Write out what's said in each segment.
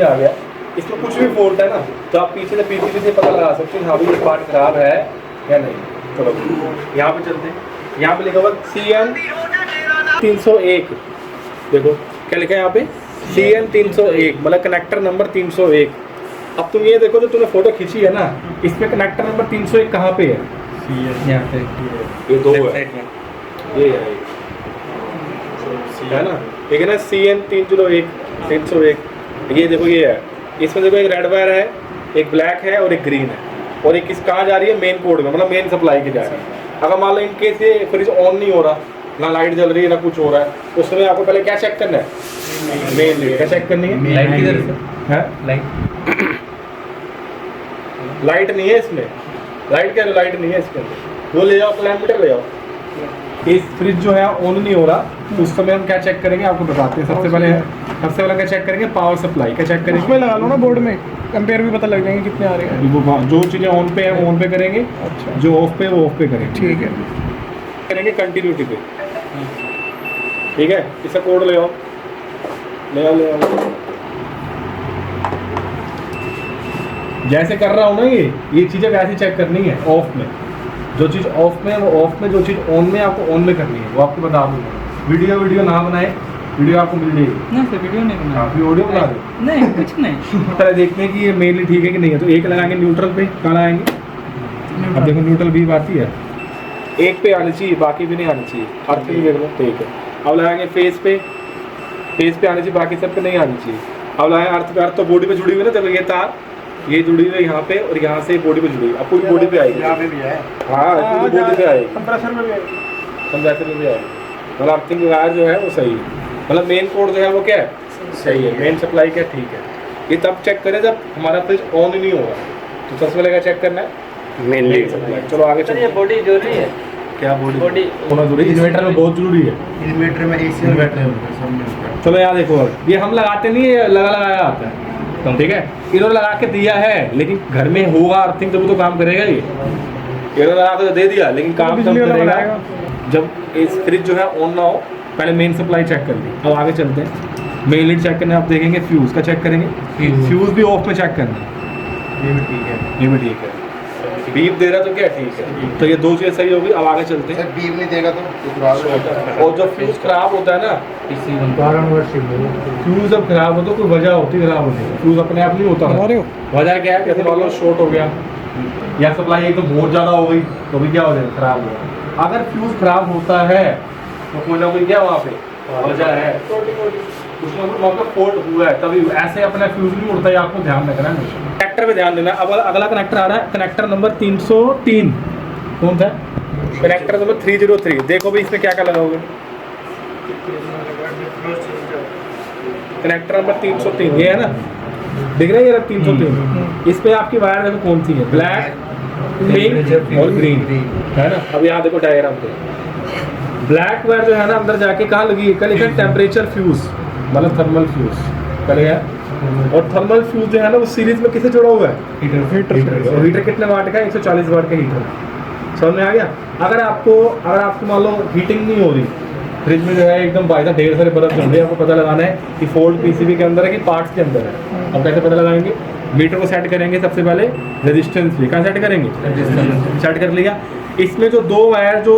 आ गया, इसमें कुछ भी फॉल्ट है ना तो आप पीछे से पीछे से पता लगा सकते हैं हाँ भाई ये पार्ट खराब है या नहीं। चलो यहाँ पे चलते हैं, यहाँ पे लिखा हुआ CN 301, देखो क्या लिखा है यहाँ पे CN 301 मतलब कनेक्टर नंबर 301। अब तुम ये देखो जो तूने फोटो खींची है ना इसमें कनेक्टर नंबर 301 कहाँ पे है? यहाँ पे ये दो है, ये है ना, ठीक है ना CN 301 ये देखो ये है, इसमें देखो एक रेड वायर है, एक ब्लैक है और एक ग्रीन है, और एक किस कहाँ जा रही है मेन कोड में मतलब मेन सप्लाई की जा रही है। अगर मान लो इन केस ये फ्रिज ऑन नहीं हो रहा, ना लाइट जल रही है ना कुछ हो रहा है, उस समय आपको पहले क्या चेक करना है? मेन लीड क्या चेक करनी है? लाइट किधर से है? लाइट नहीं है इसमें, लाइट क्या लाइट नहीं है इसके अंदर, वो ले जाओ प्लान मीटर ले जाओ। इस फ्रिज जो है ऑन नहीं हो रहा तो उस समय हम क्या चेक करेंगे आपको बताते हैं। सबसे पहले क्या चेक करेंगे? पावर सप्लाई क्या चेक करेंगे? उसमें लगा लो ना बोर्ड में, एम्पेयर भी पता लग जाएंगे कितने आ रहे हैं। जो चीज़ें ऑन पे है वो ऑन पे करेंगे, अच्छा जो ऑफ पे है वो ऑफ पे करेंगे, ठीक है। करेंगे कंटिन्यूटी पे, ठीक है। इसका कोड ले आओ, ले आओ। जैसे कर रहा हूँ ना ये चीज़ें वैसे चेक करनी है ऑफ में, जो चीज़ ऑफ में वो ऑफ में, जो चीज़ ऑन में आपको ऑन में करनी है वो आपको बता दूँगा। वीडियो ना बनाए, वीडियो आपको मिल जाएगी। नहीं सर वीडियो नहीं बना, आप ऑडियो बना दो। नहीं कुछ नहीं पहले देखते हैं कि ये मेनली ठीक है कि नहीं है, तो एक लगाएंगे न्यूट्रल पे, कहाँ लगाएंगे? अब देखो न्यूट्रल भी आती है, एक पे आनी चाहिए बाकी भी नहीं आनी चाहिए, अर्थ भी देख लो, ठीक है। अब लगाएंगे फेस पे आनी चाहिए, बाकी सब पे नहीं आनी चाहिए। अब लगाएंगे अर्थ पे, अर्थ तो बॉडी पे जुड़ी हुई है ना, देखो ये तार ये जुड़ी हुई है यहाँ पे और यहाँ से बॉडी पे जुड़ी हुई, अब पूरी बॉडी पे आएगी, यहाँ पे भी है, हाँ पूरी बॉडी पे आएगी, कंप्रेसर में भी आएगी, मतलब अर्थिंग वायर जो है वो सही है, मतलब मेन कोड जो है वो क्या है? सही है, मेन सप्लाई क्या ठीक है। ये तब चेक करें जब हमारा फ्रिज ऑन ही नहीं होगा, तो सबसे पहले क्या चेक करना है? Main supply. चलो आगे चलो। ये बॉडी जरूरी है क्या बॉडी होना जरूरी? इन्वर्टर में बहुत जरूरी है, इन्वर्टर में AC इन्वर्टर है। चलो यहाँ देखो, ये हम लगाते नहीं है, लगाया आता है, ठीक है। इन्होंने लगा के दिया है लेकिन घर में होगा अर्थिंग तब तो काम करेगा। ये इन्होंने लगा के दे दिया लेकिन काम तब करेगा जब इस फ्रिज जो है ऑन ना हो। पहले मेन सप्लाई चेक कर ली, अब आगे चलते हैं। मेन लीड चेक करने आप देखेंगे, फ्यूज़ का चेक करेंगे, फ्यूज़ भी ऑफ में चेक करना है, ये भी ठीक है। बीप दे रहा तो क्या ठीक है, तो ये दो चीज़ें सही होगी। अब आगे चलते हैं। बीप नहीं देगा तो और जब फ्यूज़ खराब होता है ना, फ्यूज़ जब खराब हो तो कोई वजह होती है खराब होने की, फ्यूज़ अपने आप नहीं होता है। वजह क्या है? जैसे मान लो शॉर्ट हो गया या सप्लाई एक तो बहुत ज़्यादा हो गई तो भी क्या हो जाएगा? खराब हो गया। अगर फ्यूज़ खराब होता है तो कोई ना कोई क्या वहाँ पे वजह है, कुछ ना कुछ वहाँ पे फॉल्ट हुआ है, तभी ऐसे अपना फ्यूज़ नहीं उड़ता है, आपको ध्यान रखना है। कनेक्टर पे ध्यान देना। अब अगला कनेक्टर आ रहा है, कनेक्टर नंबर 303 कौन था? Connector number 303। देखो भाई इसमें क्या क्या लगाओगे? कनेक्टर नंबर 303 ये है ना, दिख रहा है ये 303। इस पे आपकी वायर देखो कौन सी है, ब्लैक, पिंक और ग्रीन, है ना। अब यहाँ देखो डायग्राम पे, ब्लैक वायर जो है ना अंदर जाके कहाँ लगी है? कल लिखा है टेम्परेचर फ्यूज, मतलब थर्मल फ्यूज कल है। और थर्मल फ्यूज जो है ना वो सीरीज में किसे जोड़ा हुआ है? हीटर। और हीटर कितने वाट का है? 140 वाट का हीटर। समझ में आ गया? अगर आपको मान लो हीटिंग नहीं हो रही, फ्रिज में जो है एकदम बाय ढेर सारे बर्फ जम रहे हैं, आपको पता लगाना है कि फॉल्ट पीसीबी के अंदर है कि पार्ट्स के अंदर है। अब कैसे पता लगाएंगे? मीटर को सेट करेंगे सबसे पहले, रेजिस्टेंस भी कहाँ सेट करेंगे? सेट कर लिया। इसमें जो दो वायर जो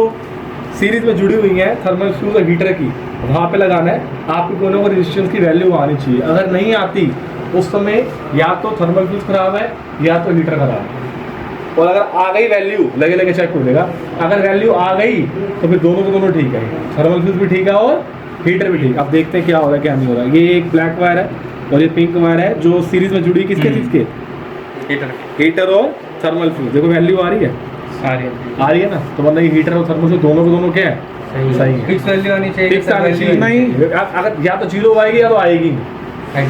सीरीज में जुड़ी हुई है थर्मल फ्यूज और हीटर की, वहाँ पे लगाना है। आपकी दोनों को रेजिस्टेंस की वैल्यू आनी चाहिए, अगर नहीं आती उस समय या तो थर्मल फ्यूज खराब है या तो हीटर खराब है। और अगर आ गई वैल्यू, लगे चेक हो जाएगा, अगर वैल्यू आ गई तो फिर दोनों ठीक है, थर्मल फ्यूज भी ठीक है और हीटर भी ठीक है। अब देखते हैं क्या हो रहा है क्या नहीं हो रहा है। ये एक ब्लैक वायर है और ये पिंक वायर है जो सीरीज में जुड़ी किसके चीज़ के? हीटर और थर्मल फ्यूज। देखो वैल्यू आ रही है ना, तो मतलब ये हीटर और थर्मल फ्यूज दोनों क्या है? सही है। फिक्स वैल्यू आनी चाहिए, फिक्स आनी चाहिए नहीं, अगर या तो जीरो आएगी या तो आएगी नहीं।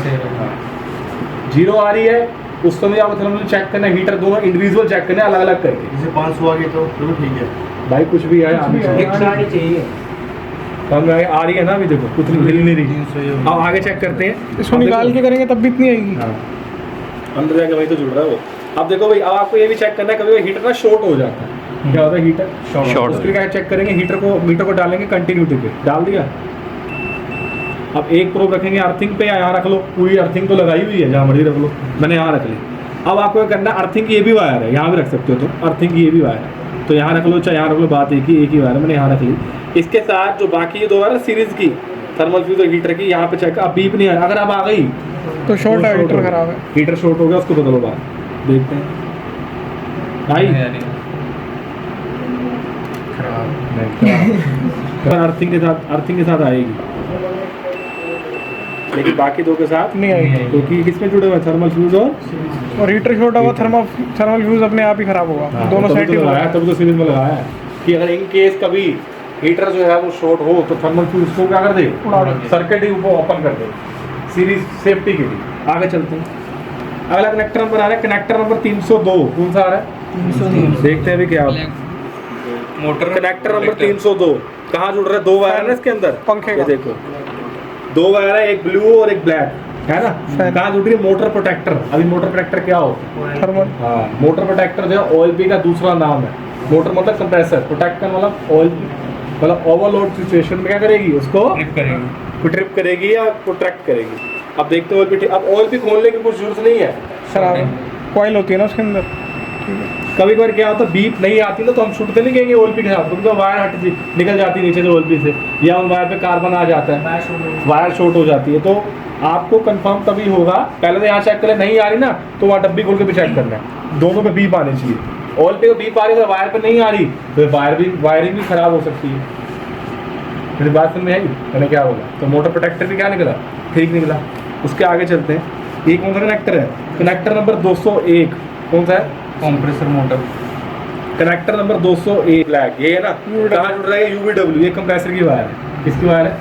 जीरो आ रही है उस समय आपको थर्मल चेक करना है, हीटर दोनों इंडिविजुअल चेक करना है अलग अलग करके। जैसे 500 आ गई तो ठीक है भाई, कुछ भी आए आनी चाहिए, आ रही है ना। अभी देखो कुछ नहीं, हिल नहीं रही। अब आगे चेक करते हैं, इसको निकाल के करेंगे तब भी इतनी आएगी। अंदर जाके वही तो जुड़ रहा है वो। अब देखो भाई, अब आपको ये भी चेक करना है, कभी हीटर ना शॉर्ट हो जाता है। क्या होता है? Heater short. उसके लिए क्या चेक करेंगे? मीटर को डालेंगे कंटिन्यूटी पे, डाल दिया। अब एक प्रोब रखेंगे अर्थिंग पे, यहाँ रख लो, पूरी अर्थिंग तो लगाई हुई है, जहाँ मर्जी रख लो, मैंने यहाँ रख ली। अब आपको क्या करना है, अर्थिंग की ये भी वायर है, यहाँ भी रख सकते हो तो अर्थिंग की ये भी वायर है, तो यहाँ रख लो चाहे यहाँ रख लो, बात एक ही वायर है, मैंने यहाँ रख ली। इसके साथ जो बाकी ये दो वायर है सीरीज की, थर्मल फ्यूज और हीटर की, यहाँ पे चेक, अब बीप नहीं है, अगर अब आ गई तो शॉर्ट है, हीटर खराब है। हीटर शॉर्ट हो गया, उसको बदलो बात, देखते हैं आई अर्थिंग के साथ आएगी, लेकिन बाकी दो के साथ नहीं आएगी, क्योंकि किसमें जुड़े हुए हैं, थर्मल फ्यूज और हीटर शॉर्ट होगा, थर्मल फ्यूज अपने आप ही खराब होगा। हाँ, दोनों साइड ही लगाया, तभी तो सीरीज में लगाया है कि अगर इन केस कभी हीटर जो है वो शॉर्ट हो तो थर्मल फ्यूज को क्या कर दे, सर्किट ही ऊपर ओपन कर दे, सीरीज सेफ्टी के लिए। आगे चलते हैं, अगला कनेक्टर नंबर आ रहा है, कनेक्टर नंबर 302, कौन सा आ रहा है, देखते हैं अभी क्या होता है। मोटर कनेक्टर नंबर 302 कहाँ जुड़ रहा है, दो वायर है इसके अंदर, पंखे ये का। देखो दो वायर है, एक ब्लू और एक ब्लैक है ना, कहाँ जुड़ रही है, मोटर प्रोटेक्टर। अभी मोटर प्रोटेक्टर क्या होता है, थर्मल, हाँ मोटर प्रोटेक्टर जो है OLP का दूसरा नाम है। मोटर मतलब कंप्रेसर, प्रोटेक्ट करना मतलब OLP, मतलब ओवरलोड सिचुएशन में क्या करेगी, उसको ट्रिप करेगी या प्रोटेक्ट करेगी। अब देखते हैं OLP, अब OLP खोलने की कुछ जरूरत नहीं है, खराब है, कॉइल होती है ना उसके अंदर। कभी कभार क्या होता है बीप नहीं आती ना, तो हम छूटते नहीं कहेंगे OLP के साथ, क्योंकि वायर हट निकल जाती है नीचे से OLP से, या उन वायर पे कार्बन आ जाता है, वायर शॉर्ट हो जाती है। तो आपको कंफर्म तभी होगा, पहले तो यहाँ चेक करें, नहीं आ रही ना तो वहाँ डब्बी खोल के भी चेक करना है, दोनों पे बीप आनी चाहिए। OLP को बीप आ रही है तो वायर पे नहीं आ रही, तो वायरिंग भी खराब हो सकती है। मेरी बात समझ में आई मैंने क्या बोला, तो मोटर प्रोटेक्टर भी क्या निकला, ठीक निकला। उसके आगे चलते हैं, ये कौन सा कनेक्टर है, कनेक्टर नंबर 201, कौन सा है, compressor motor. Connector number 201 black, ये है ना, कहाँ जुड़ रहा है, UVW, ये कंप्रेसर की वायर है, किसकी वायर है।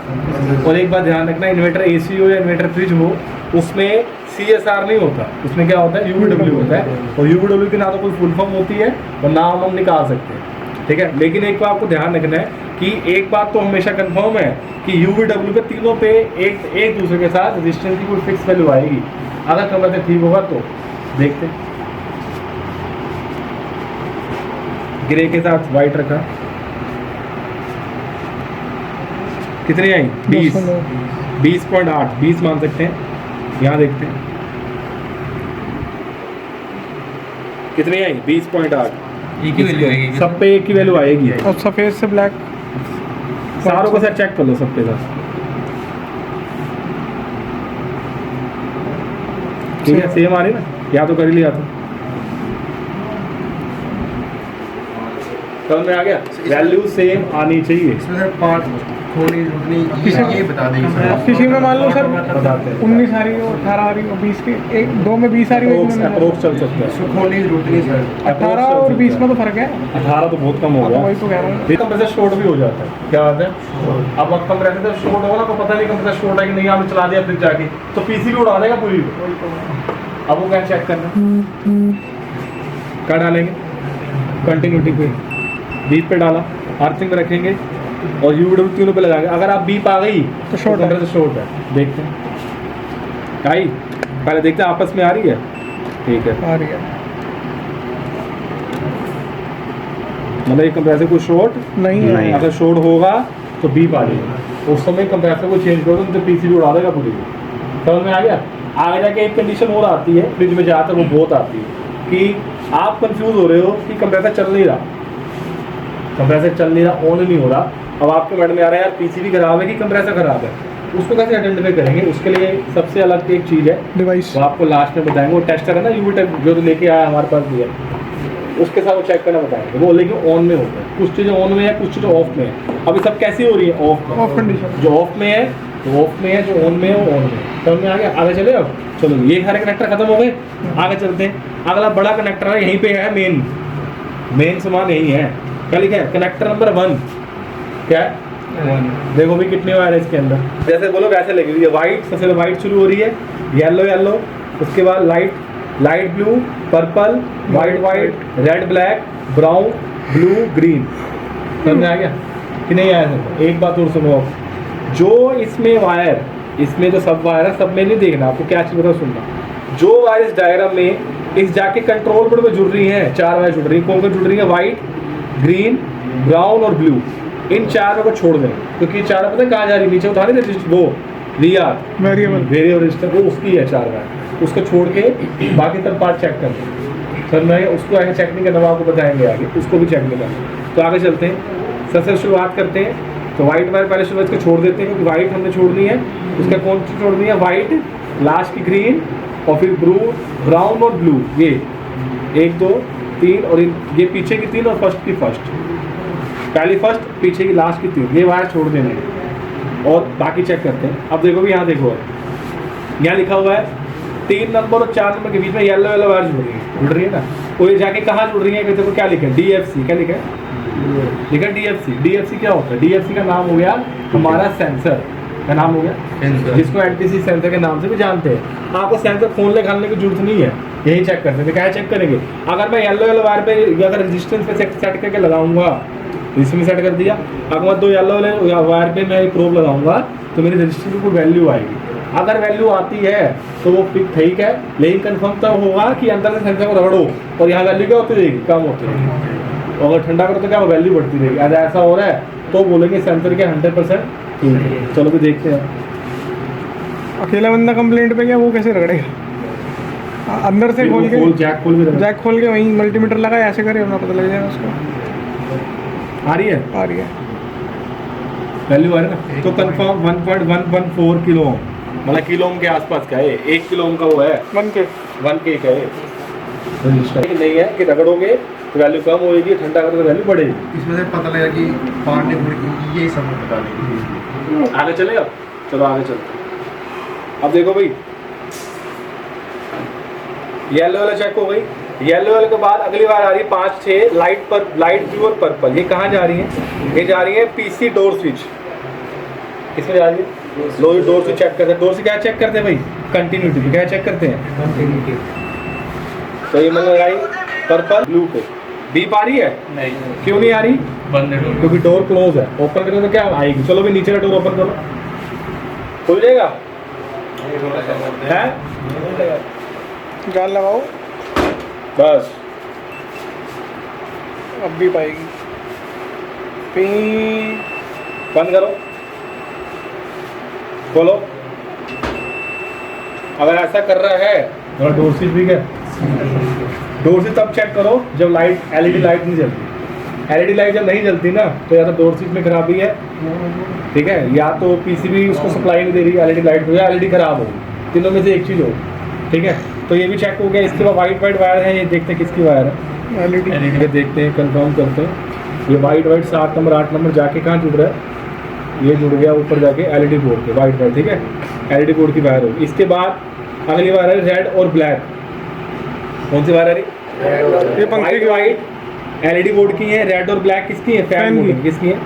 और एक बात ध्यान रखना, इन्वर्टर AC हो या इन्वर्टर फ्रिज हो, उसमें CSR नहीं होता, उसमें क्या होता है, UVW होता है। और UVW की ना तो कोई फुल फॉर्म होती है और ना हम निकाल सकते हैं, ठीक है। लेकिन एक बात आपको ध्यान रखना है कि एक बात तो हमेशा कंफर्म है कि UVW पे तीनों पे एक दूसरे के साथ रेजिस्टेंस की कोई फिक्स वैल्यू आएगी। अगर कंप्रेसर ठीक होगा तो देखते हैं, ग्रे के साथ वाइट रखा, कितनी आई, 20.8, 20 मान सकते हैं। यहाँ देखते हैं कितनी आई, 20.8, एक ही वैल्यू आएगी सब पे एक ही वैल्यू आएगी। और सफेद से ब्लैक, सारों को सर चेक कर लो सबके साथ, ठीक है, सेम आ रही ना, या तो कर ही लिया था, समझ में आ गया, वैल्यू सेम आनी चाहिए। इसमें सर पार्ट थोड़ी ये बता देंगे सर। अब किसी में मान लो सर बताते हैं 19 आ रही हो, 18 आ रही हो, 20 की एक दो में 20 आ रही हो, एक में अप्रोक्स चल सकता है, इसको खोलने की जरूरत नहीं सर। 18 और 20 में तो फर्क है। 18 तो बहुत कम हो हाँ, गया, तो वही तो कह रहा हूँ। ये कंप्रेसर शॉर्ट भी हो जाता है, क्या बात है। अब कंप्रेसर जब शॉर्ट होगा ना तो पता नहीं कंप्रेसर शॉर्ट है कि नहीं, आपने चला दिया फ्रिज जाके तो पीसी भी उड़ा देगा पूरी। अब वो क्या चेक करना, क्या डालेंगे, कंटिन्यूटी पे, बीप पे डाला, अर्थिंग में रखेंगे और UVW तीनों पे लगाएंगे। अगर आप बीप आ गई तो short है। कंप्रेसर शॉर्ट है, देखते हैं आई, पहले देखते हैं आपस में आ रही है, ठीक है। आ रही है, मतलब ये कंप्रेसर को शॉर्ट नहीं है। अगर शॉर्ट होगा तो बीप आ जाएगी, उस समय कंप्रेसर को चेंज करो तो पीसी भी उड़ा देगा पूरी। समझ में आ गया। आगे जाके एक कंडीशन और आती है फ्रिज में ज़्यादातर, वो बहुत आती है कि आप कंफ्यूज हो रहे हो कि कंप्रेसर चल नहीं रहा, कंप्रेसर चल नहीं रहा, ऑन नहीं हो रहा। अब आपके माइंड में आ रहा है यार पीसी भी खराब है कि कंप्रेसर खराब है, उसको कैसे आइडेंटिफाई करेंगे। उसके लिए सबसे अलग एक चीज़ है, डिवाइस, वो आपको लास्ट में बताएंगे। वो टेस्टर है ना UV जो लेके आया हमारे पास भी है, उसके साथ वो चेक करना बताएंगे। वो लेकिन ऑन में होता है, कुछ चीज़ें ऑन में है, कुछ चीज़ें ऑफ में है। अभी सब कैसी हो रही है, ऑफ कंडीशन, जो ऑफ में है वो ऑफ में है, जो ऑन में है वो ऑन में है। समझ में आ गया। आगे चले, अब चलो ये सारे कनेक्टर खत्म हो गए, आगे चलते हैं। अगला बड़ा कनेक्टर है, यहीं पे है मेन सामान यही है। क्या लिखा है, कनेक्टर नंबर 1 क्या है, देखो भी कितने वायर है इसके अंदर, जैसे बोलो वैसे लगी हुई है। वाइट, सबसे वाइट शुरू हो रही है, येलो, उसके बाद light blue, purple, white, red black, brown, blue, green. समझ में आ गया कि नहीं आया सर। एक बात और सुनो, जो इसमें वायर, इसमें जो सब वायर है सब में नहीं देखना आपको, क्या चीज़ बताओ सुनना। जो वायर इस डायग्राम में इस जाके कंट्रोल बोर्ड में जुड़ रही हैं, 4 वायर जुड़ रही हैं। कौन कौन जुड़ रही है, वाइट, ग्रीन, ब्राउन और ब्लू। इन 4 को छोड़ दें, क्योंकि 4 पता है कहाँ जा रही है, नीचे उठा नहीं देती वो VR वेरिएबल रजिस्टर वो उसकी है 4 वायर, उसको छोड़ के बाकी सब पार्ट चेक कर लें। सर मैं उसको आगे चेक नहीं करना, आपको बताएंगे आगे, उसको भी चेक नहीं करना। तो आगे चलते हैं, सबसे शुरुआत करते हैं। तो वाइट वायर पहले शुरुआत को छोड़ देते हैं, क्योंकि वाइट हमने छोड़नी है। उसका कौन सी छोड़नी है? वाइट, लास्ट की ग्रीन, और फिर ब्राउन और ब्लू। ये 1 2 3 और ये पीछे की 3 और फर्स्ट की फर्स्ट, पहली फर्स्ट, पीछे की लास्ट की 3, ये वायर छोड़ देने हैं। और बाकी चेक करते हैं। अब देखो भी यहाँ देखो, यहाँ लिखा हुआ है 3 नंबर और 4 नंबर के बीच में येलो येलो वायर जुड़ रही है ना। वो ये जाके कहाँ जुड़ रही है? देखो क्या लिखा है, DFC। क्या लिखा है? लिखा DFC। DFC क्या होता है? DFC का नाम हो गया हमारा सेंसर का नाम हो गया, जिसको NTC सेंसर के नाम से भी जानते हैं। आपको सेंसर खोलने खालने की जरूरत नहीं है, यही चेक करते हैं। क्या चेक करेंगे? अगर मैं येलो येलो वायर पे अगर रेजिस्टेंस पे सेट करके लगाऊंगा, इसमें सेट कर दिया, अगर मैं 2 येलो वायर पे मैं प्रोब लगाऊंगा तो मेरी रेजिस्टेंस की कोई वैल्यू आएगी। अगर वैल्यू आती है तो वो ठीक है, लेकिन कंफर्म तब होगा कि अंदर से सेंसर को रगड़ो और यहाँ वैल्यू क्या होती रहेगी? कम होती रहेगी। और अगर ठंडा करो तो क्या वैल्यू बढ़ती रहेगी। अगर ऐसा हो रहा है तो बोलेंगे सेंसर के 100% ठीक है। चलो भी देखते हैं। अकेला बंदा कंप्लेंट पे गया, वो कैसे रगड़ेगा? अंदर से खोल के जैक खोल भी जैक खोल के वहीं मल्टीमीटर लगा, ऐसे करे अपना पता लग जाएगा उसको। आ रही है वैल्यू आ रही है ना। तो कंफर्म 1.114 किलो ओम, मतलब किलो ओम के आसपास का है। 1 किलो ओम का वो है 1 के का है। नहीं है कि रगड़ोगे तो वैल्यू कम होगी, ठंडा करोगे तो वैल्यू बढ़ेगी। इसमें से पता लगेगा कि पार्ट ने ये सब बता देंगे। आगे चलेगा, चलो आगे चलते हैं। अब देखो भाई, येलो वाला चेक हो गई। येलो वाले के बाद अगली बार आ रही है 5 6 लाइट ब्लू और पर्पल। ये कहाँ जा रही है? ये जा रही है PC डोर स्विच। किसमें जा रही है? डोर स्विच चेक करते हैं। डोर से क्या चेक करते हैं भाई? कंटिन्यूटी पे क्या चेक करते हैं? तो ये मैंने लगाई पर्पल ब्लू पे। बीप आ रही है? नहीं, क्यों नहीं आ रही? बंद है डोर। क्योंकि डोर क्लोज है। ओपन करें तो क्या आएगी? चलो भी नीचे का डोर ओपन करो, खुल जाएगा है? जाल लगाओ, बस अब भी पाएगी। बंद करो, खोलो। अगर ऐसा कर रहा है तो डोर स्विच भी है। डोर स्विच तब चेक करो जब लाइट LED लाइट नहीं जलती। LED लाइट जब नहीं जलती ना तो या तो डोर स्विच में खराबी है, ठीक है, या तो PCB उसको सप्लाई नहीं दे रही LED लाइट को, या LED खराब हो, तीनों में से एक चीज़ हो, ठीक है। तो ये भी चेक हो गया। इसके बाद वाइट वायर है, ये देखते हैं किसकी वायर है। LED ये देखते हैं, कंफर्म करते हैं। ये वाइट 7 नंबर 8 नंबर जाके कहाँ जुड़ रहा है? ये जुड़ गया ऊपर जाके LED बोर्ड के, वाइट वायर, ठीक है, LED बोर्ड की वायर होगी। इसके बाद अगली वायर है रेड और ब्लैक। कौन सी वायर है? ये पंखे की वाइट LED बोर्ड की है, रेड और ब्लैक किसकी है? फैन मोटर की। किसकी है?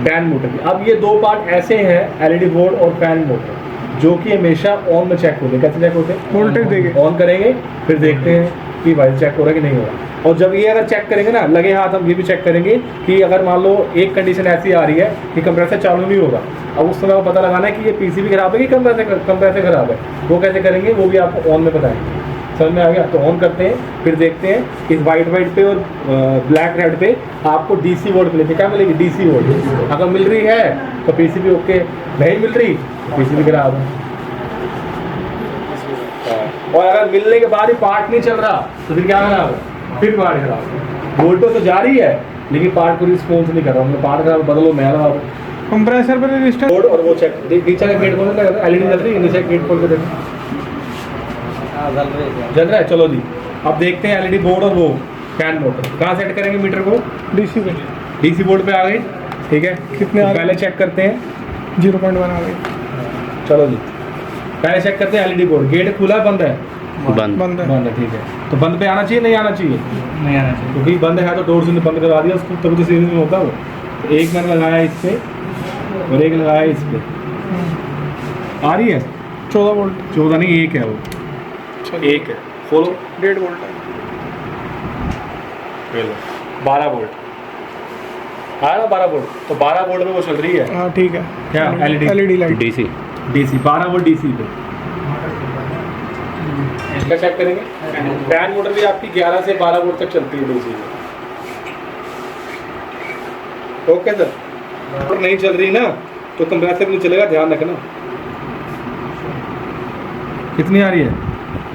फैन मोटर की। अब ये 2 पार्ट ऐसे हैं, LED बोर्ड और फैन मोटर, जो कि हमेशा ऑन में चेक होते हैं। कैसे चेक होते हैं? वोल्टेज देंगे, ऑन करेंगे, फिर देखते हैं कि वायर चेक हो रहा है कि नहीं हो रहा। और जब ये अगर चेक करेंगे ना लगे हाथ, हम ये भी चेक करेंगे कि अगर मान लो एक कंडीशन ऐसी आ रही है कि कंप्रेसर चालू नहीं होगा, अब उस समय को पता लगाना है कि ये PCB खराब है कि कंप्रेसर खराब है। वो कैसे करेंगे वो भी आपको ऑन में बताएंगे। समझ में आ गया? तो ऑन करते हैं, फिर देखते हैं इस वाइट पे और ब्लैक रेड पे आपको DC वोल्ट मिलेगी। क्या मिलेगी? DC volt. अगर मिल रही है तो PCB ओके, नहीं मिल रही PCB खराब है। और अगर मिलने के बाद ही पार्ट नहीं चल रहा तो फिर क्या खराब है? फिर पार्ट खराब है। वोल्टेज तो जा रही है लेकिन पार्ट को रिस्पॉन्स नहीं कर रहा। हमने पार्ट खराब, बदलो, नया लगाओ। कंप्रेसर पर रजिस्टर बोर्ड और वो चेक नीचे का गेट खोल के LED जल रही है, नीचे गेट खोल के देखो जल रहा है। चलो जी, अब देखते हैं LED बोर्ड और वो फैन मोटर कहाँ सेट करेंगे मीटर को? DC पे, DC बोर्ड पे आ गई, ठीक है। कितने आ गए? पहले चेक करते हैं, 0.1 आ गई। चलो जी पहले चेक करते हैं LED बोर्ड। गेट खुला है बंद है? बंद। बंद है। बंद है, ठीक है। तो बंद पे आना चाहिए नहीं आना चाहिए? नहीं आना चाहिए। क्योंकि बंद है तो डोर से बंद करवा दिया उसको, तभी तो सीरीज में होता वो। तो एक मैंने लगाया इस पे और एक लगाया इस पे। आ रही है? 14 वोल्ट 14 नहीं, एक है वो, एक है। खोलो, 1.5 वोल्ट है। 12 वोल्ट आया ना, 12 वोल्ट। तो 12 वोल्ट में वो चल रही है। हाँ ठीक है। क्या? LED light. DC 12 volt DC पे। इसका चेक करेंगे। फैन मोटर भी आपकी 11 से 12 वोल्ट तक चलती है DC में। Okay sir. मोटर नहीं चल रही ना तो कंप्रेसर नहीं चलेगा, ध्यान रखना। कितनी आ रही है?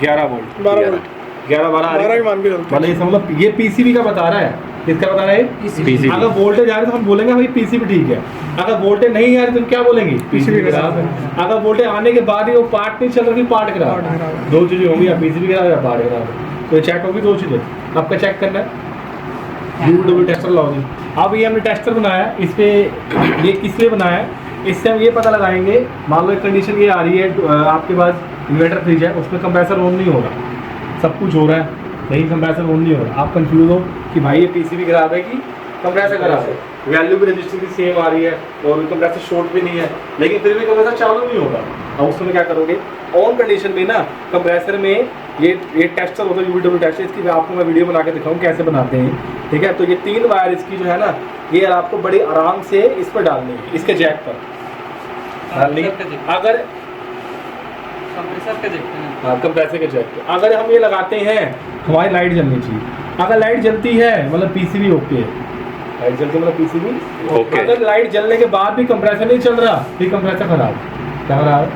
11 वोल्ट, 12 वोल्ट 11-12 आ रही 12 ही है। मान के चलते मतलब ये समझ ये पीसीबी का बता रहा है, किसका बता रहा है? PCB। अगर वोल्टेज आ रही है तो हम बोलेंगे भाई पीसीबी ठीक है। अगर वोल्टेज नहीं आ रही तो हम क्या बोलेंगे? पीसीबी खराब है। अगर वोल्टेज आने के बाद ही वो पार्ट नहीं चल रही, पार्ट खराब पार्ट खराब है। है। दो चीजें होंगी, या पीसीबी खराब है या पार्ट खराब है। तो ये चेक होगी दो चीजें। आपका चेक करना है, यूडब्ल्यू टेस्टर लाओ जी। अब ये हमने टेस्टर बनाया, इस पे ये किस लिए बनाया है? इससे हम ये पता लगाएंगे, मान लो एक कंडीशन ये आ रही है, आपके पास इन्वर्टर फ्रिज है, उसमें कंप्रेसर ऑन नहीं हो रहा, सब कुछ हो रहा है लेकिन कंप्रेसर ऑन नहीं हो रहा। आप कंफ्यूज हो कि भाई ये पीसीबी खराब है कि कंप्रेसर खराब है। वैल्यू भी रजिस्टर की सेम आ रही है और कंप्रेसर शॉर्ट भी नहीं है, लेकिन फिर भी कंप्रेसर चालू नहीं होगा। अब उस समय क्या करोगे? ऑन कंडीशन में ना कंप्रेसर में ये टेस्टर होता है, यूडब्ल्यू टेस्टर, इसकी आपको मैं वीडियो बना के दिखाऊँ कैसे बनाते हैं, ठीक है। तो ये 3 वायर इसकी जो है ना, ये आपको बड़े आराम से इस पर डालनी है, इसके जैक पर डालनी है। अगर कंप्रेसर के जैक पे अगर हम ये लगाते हैं, हमारी लाइट जलनी चाहिए। अगर लाइट जलती है मतलब पीसीबी ओके है, लाइट जलती है मतलब पीसीबी ओके। अगर लाइट जलने के बाद भी कंप्रेसर नहीं चल रहा, फिर कंप्रेसर खराब है। क्या खराब है?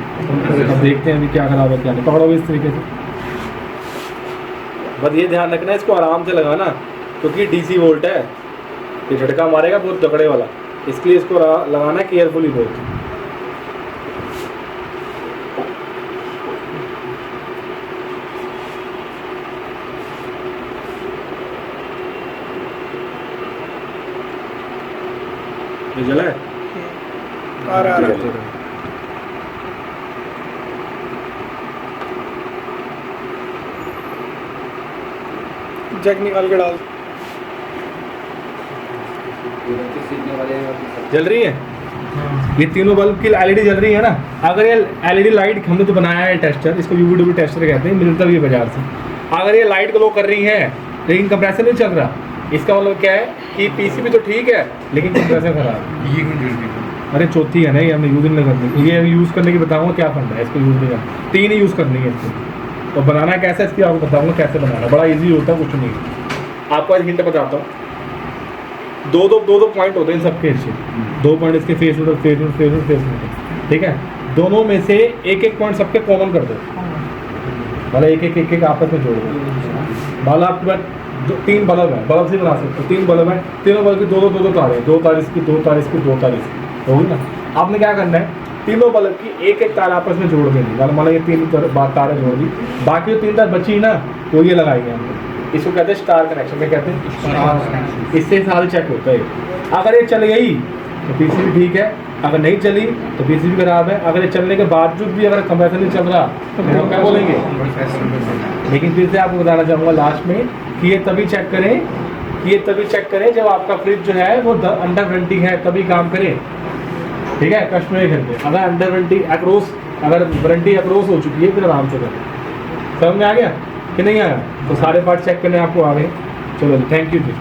अब देखते हैं अभी क्या खराब है क्या नहीं। पकड़ोगे इस तरीके से, बस ये ध्यान रखना है इसको आराम से लगाना, क्योंकि डीसी वोल्ट है, ये झटका मारेगा बहुत तगड़े वाला, इसके लिए इसको लगाना केयरफुली बहुत। ये जला है? आ रहा है। जैक निकाल के डाल। जल रही है? ये तीनों बल्ब की एलईडी जल रही है ना। अगर ये एलईडी लाइट हमने जो बनाया है टेस्टर, इसको यूडब्ल्यू टेस्टर कहते हैं, मिलता भी है बाजार से। अगर ये लाइट ग्लो कर रही है लेकिन कंप्रेसर नहीं चल रहा, इसका मतलब क्या है कि पीसीबी तो ठीक है लेकिन कंप्रेसर खराब है। ये क्यों जुड़ गई? अरे चौथी है ना, ये हमने यूज नहीं करनी, ये यूज़ करने की बताऊंगा क्या फंडा है, इसको यूज़ नहीं करना, 3 ही यूज़ करनी है इसको। और बनाना कैसे इसकी आपको बताऊंगा कैसे बनाना, बड़ा इजी होता है, कुछ नहीं। आपको आज हिंट बताता हूँ। दो पॉइंट होते हैं इन सबके, इससे 2 पॉइंट इसके फेस में, ठीक है। दोनों में से एक पॉइंट सबके कॉमन कर दो, मतलब एक आपस में जोड़ दो। मान लो आपके पास 3 बल्ब है, बल्ब से बना सकते हो, 3 बल्ब है, तीनों बल्ब की दो तारे, 2 तार इसकी, 2 तार इसकी, 2 तार इसकी, होगी ना। आपने क्या करना है, तीनों बल्ब की एक तार आपस में जोड़ देनी, मतलब ये 3 तारें जोड़ दी, बाकी जो 3 तार बची ना वो ये लगाएंगे हम। इसको कहते हैं स्टार कनेक्शन, क्या कहते हैं? इससे साल चेक होता है। अगर ये चल गई तो पीसीबी ठीक है, अगर नहीं चली तो पीसीबी खराब है। अगर ये चलने के बावजूद भी अगर कंप्रेसर नहीं चल रहा तो हम क्या बोलेंगे? लेकिन फिर से आपको बताना चाहूँगा लास्ट में कि ये तभी चेक करें जब आपका फ्रिज जो है वो अंडर वारंटी है, तभी काम करे, ठीक है। कस्टमर के घर पे अगर अंडर वारंटी अगर वारंटी अक्रॉस हो चुकी है फिर आराम से करें। समझ में आ गया कि नहीं आया? तो सारे पार्ट चेक करने आपको आ गए। चलो थैंक यू जी।